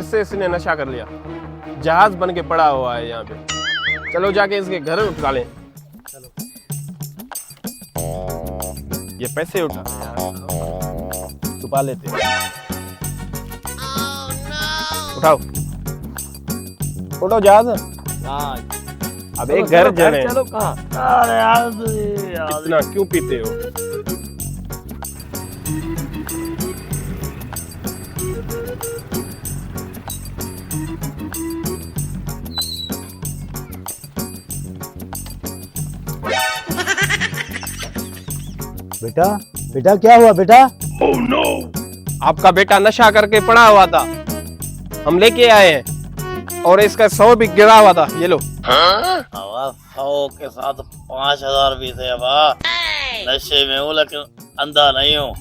से इसने नशा कर लिया, जहाज बन के पड़ा हुआ है यहाँ पे। चलो जाके इसके घर उठा लें। चलो। ये पैसे उठा छुपा लेते हैं। उठाओ उठाओ जहाज। हाँ अब एक घर जने चलो कहाँ? अरे यार इतना क्यों पीते हो? बेटा बेटा क्या हुआ बेटा? आपका बेटा नशा करके पड़ा हुआ था, हम लेके आए हैं और इसका 100 भी गिरा हुआ था। ये लो। 100 के साथ 5000 भी थे। नशे में हूँ लेकिन अंधा नहीं हूँ।